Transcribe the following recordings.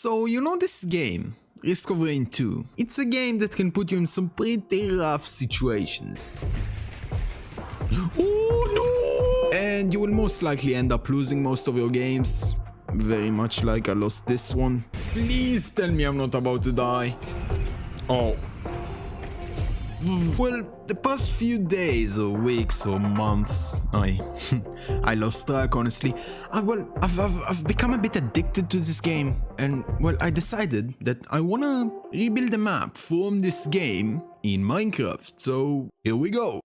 So, you know this game, Risk of Rain 2. It's a game that can put you in some pretty rough situations. Oh no! And you will most likely end up losing most of your games. Very much like I lost this one. Please tell me I'm not about to die. Oh. Well, the past few days or weeks or months, I lost track, honestly. I've become a bit addicted to this game, and well, I decided that I wanna rebuild a map from this game in Minecraft. So here we go.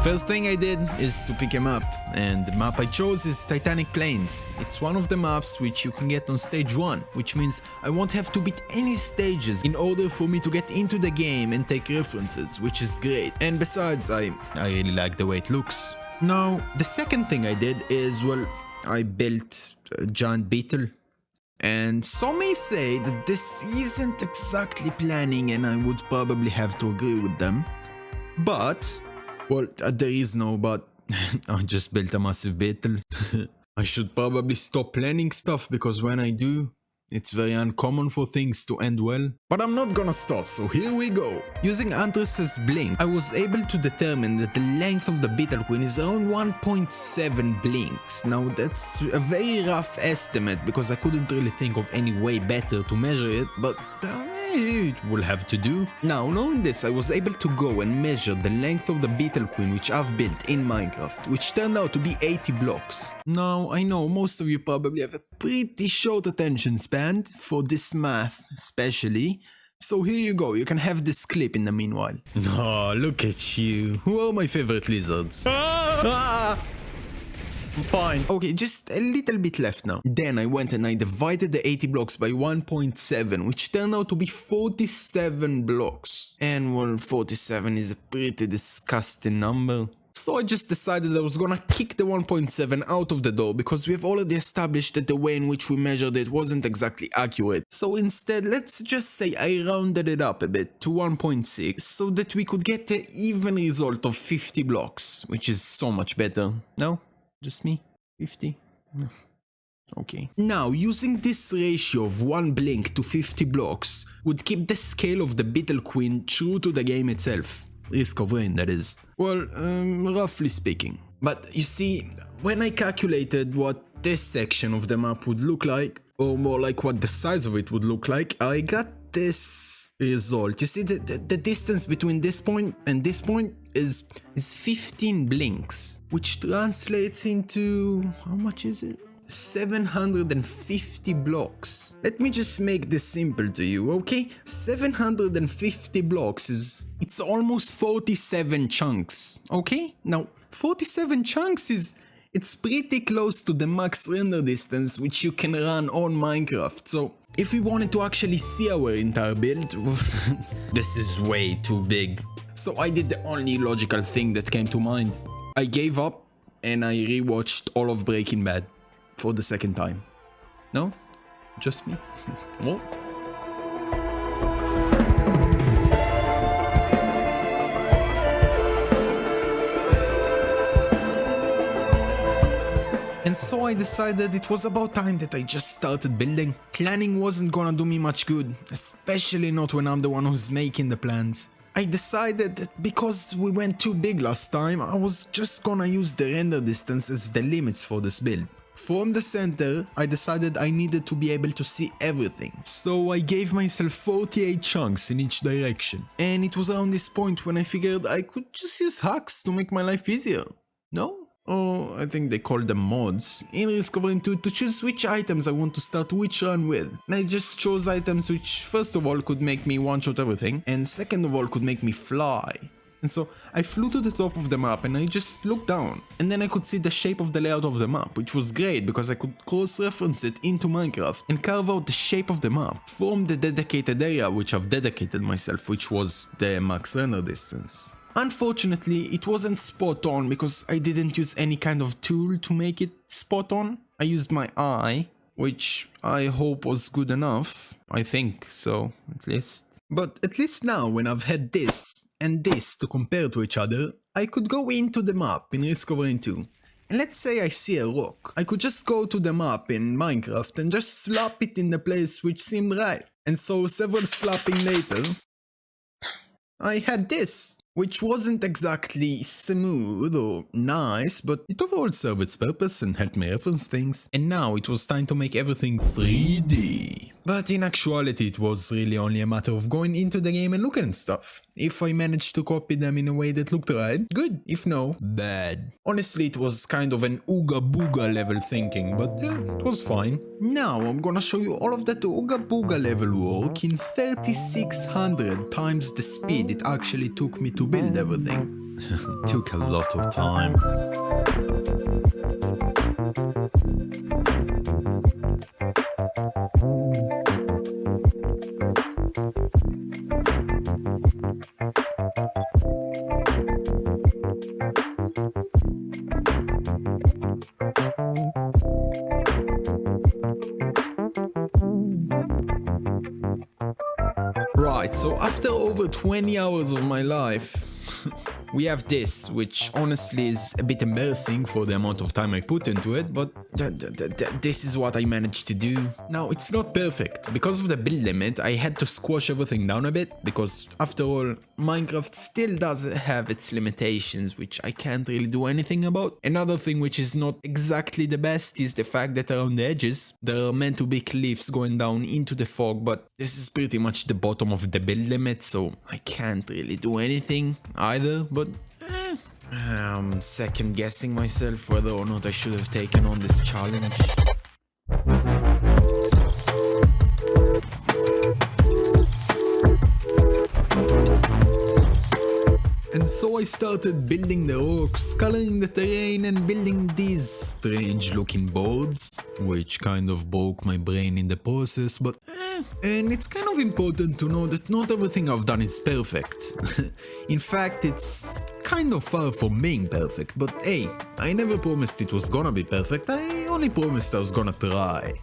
First thing I did is to pick a map, and the map I chose is Titanic Plains. It's one of the maps which you can get on stage 1, which means I won't have to beat any stages in order for me to get into the game and take references, which is great. And besides, I really like the way it looks. Now, the second thing I did is, well, I built a giant beetle. And some may say that this isn't exactly planning, and I would probably have to agree with them. But well, there is no but. I just built a massive beetle. I should probably stop planning stuff, because when I do, it's very uncommon for things to end well. But I'm not gonna stop, so here we go. Using Andres's blink, I was able to determine that the length of the beetle queen is around 1.7 blinks. Now that's a very rough estimate, because I couldn't really think of any way better to measure it, but it will have to do. Now, knowing this, I was able to go and measure the length of the beetle queen which I've built in Minecraft, which turned out to be 80 blocks. Now, I know most of you probably have a pretty short attention span for this math, especially. So here you go, you can have this clip in the meanwhile. Oh, look at you. Who are my favorite lizards? Fine. Okay, just a little bit left now. Then I went and I divided the 80 blocks by 1.7, which turned out to be 47 blocks. And well, 47 is a pretty disgusting number. So I just decided I was gonna kick the 1.7 out of the door, because we've already established that the way in which we measured it wasn't exactly accurate. So instead, let's just say I rounded it up a bit to 1.6, so that we could get the even result of 50 blocks, which is so much better. No? Just me? 50? No. Okay. Now, using this ratio of 1 blink to 50 blocks would keep the scale of the beetle queen true to the game itself. Risk of Rain, that is. Well, roughly speaking. But you see, when I calculated what this section of the map would look like, or more like what the size of it would look like, I got this result. You see, the distance between this point and this point is 15 blinks, which translates into, how much is it? 750 blocks. Let me just make this simple to you, okay? 750 blocks it's almost 47 chunks, okay? Now, 47 chunks it's pretty close to the max render distance which you can run on Minecraft. So if we wanted to actually see our entire build, this is way too big. So I did the only logical thing that came to mind. I gave up and I rewatched all of Breaking Bad for the second time. No? Just me? What? And so I decided it was about time that I just started building. Planning wasn't gonna do me much good, especially not when I'm the one who's making the plans. I decided that because we went too big last time, I was just gonna use the render distance as the limits for this build. From the center, I decided I needed to be able to see everything. So I gave myself 48 chunks in each direction. And it was around this point when I figured I could just use hacks to make my life easier. No? Or I think they call them mods, in Risk of Rain 2 to choose which items I want to start which run with. And I just chose items which first of all could make me one-shot everything, and second of all could make me fly. And so I flew to the top of the map and I just looked down, and then I could see the shape of the layout of the map, which was great because I could cross-reference it into Minecraft and carve out the shape of the map from the dedicated area which I've dedicated myself, which was the max render distance. Unfortunately, it wasn't spot on because I didn't use any kind of tool to make it spot on. I used my eye, which I hope was good enough. I think so, at least. But at least now, when I've had this and this to compare to each other, I could go into the map in Risk of Rain 2. And let's say I see a rock. I could just go to the map in Minecraft and just slap it in the place which seemed right. And so several slapping later, I had this, which wasn't exactly smooth or nice, but it overall served its purpose and helped me reference things. And now it was time to make everything 3D. But in actuality it was really only a matter of going into the game and looking at stuff. If I managed to copy them in a way that looked right, good. If no, bad. Honestly, it was kind of an ooga booga level thinking, but yeah, it was fine. Now I'm gonna show you all of that ooga booga level work in 3600 times the speed it actually took me to build everything. Took a lot of time. Right, so after over 20 hours of my life, we have this, which honestly is a bit embarrassing for the amount of time I put into it, but this is what I managed to do. Now, it's not perfect. Because of the build limit, I had to squash everything down a bit, because after all, Minecraft still does have its limitations, which I can't really do anything about. Another thing which is not exactly the best is the fact that around the edges, there are meant to be cliffs going down into the fog, but this is pretty much the bottom of the build limit, so I can't really do anything either, but I'm second guessing myself whether or not I should have taken on this challenge. And so I started building the rocks, coloring the terrain and building these strange looking boards, which kind of broke my brain in the process, but and it's kind of important to know that not everything I've done is perfect. In fact, it's kind of far from being perfect, but hey, I never promised it was gonna be perfect, I only promised I was gonna try.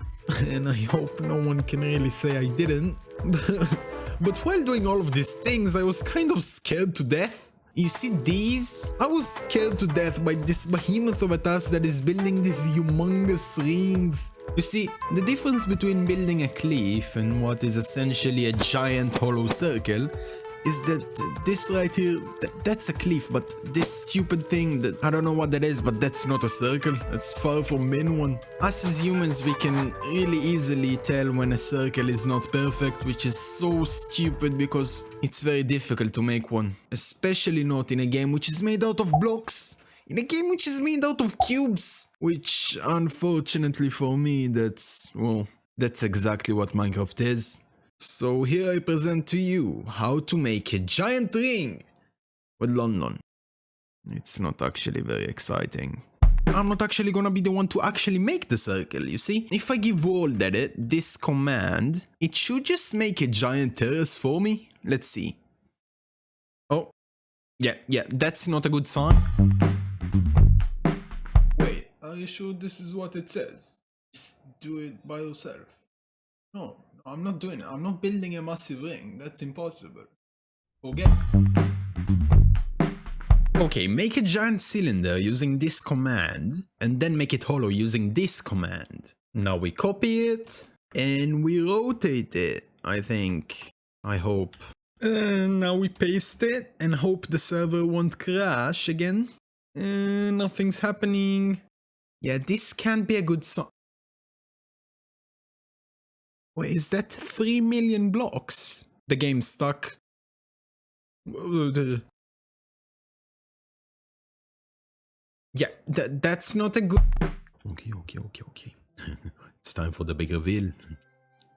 And I hope no one can really say I didn't. But while doing all of these things, I was kind of scared to death. You see these? I was scared to death by this behemoth of a task that is building these humongous rings. You see, the difference between building a cliff and what is essentially a giant hollow circle is that this right here, that's a cliff, but this stupid thing, that I don't know what that is, but that's not a circle. That's far from being one. Us as humans, we can really easily tell when a circle is not perfect, which is so stupid because it's very difficult to make one. Especially not in a game which is made out of blocks. In a game which is made out of cubes. Which, unfortunately for me, that's exactly what Minecraft is. So here I present to you how to make a giant ring with Lonlon. It's not actually very exciting. I'm not actually gonna be the one to actually make the circle, you see? If I give world edit this command, it should just make a giant terrace for me. Let's see. Oh, yeah, that's not a good sign. Wait, are you sure this is what it says? Just do it by yourself. No, I'm not doing it. I'm not building a massive ring. That's impossible. Forget. Okay, make a giant cylinder using this command, and then make it hollow using this command. Now we copy it, and we rotate it, I think. I hope. Now we paste it, and hope the server won't crash again. Nothing's happening. Yeah, this can't be a good sign. Wait, is that 3 million blocks? The game's stuck. Yeah, that's not a good... Okay. It's time for the big reveal.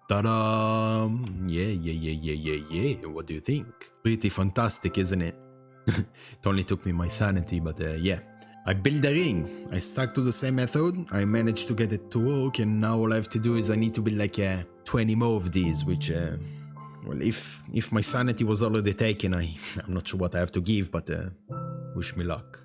Ta-da! Yeah. What do you think? Pretty fantastic, isn't it? It only took me my sanity, but yeah. I built a ring. I stuck to the same method. I managed to get it to work, and now all I have to do is I need to build like 20 more of these, which, well, if my sanity was already taken, I'm not sure what I have to give, but wish me luck.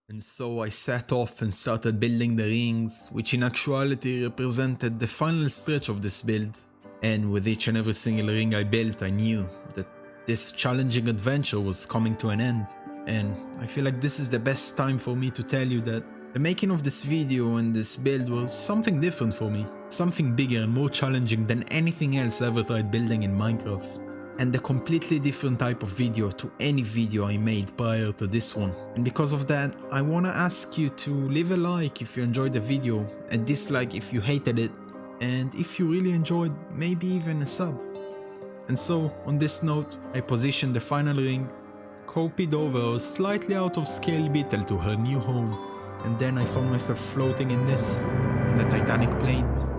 And so I set off and started building the rings, which in actuality represented the final stretch of this build. And with each and every single ring I built, I knew that this challenging adventure was coming to an end. And I feel like this is the best time for me to tell you that the making of this video and this build was something different for me. Something bigger and more challenging than anything else I ever tried building in Minecraft. And a completely different type of video to any video I made prior to this one. And because of that, I wanna ask you to leave a like if you enjoyed the video, a dislike if you hated it, and if you really enjoyed, maybe even a sub. And so, on this note, I positioned the final ring, copied over a slightly out of scale beetle to her new home, and then I found myself floating in the Titanic plains.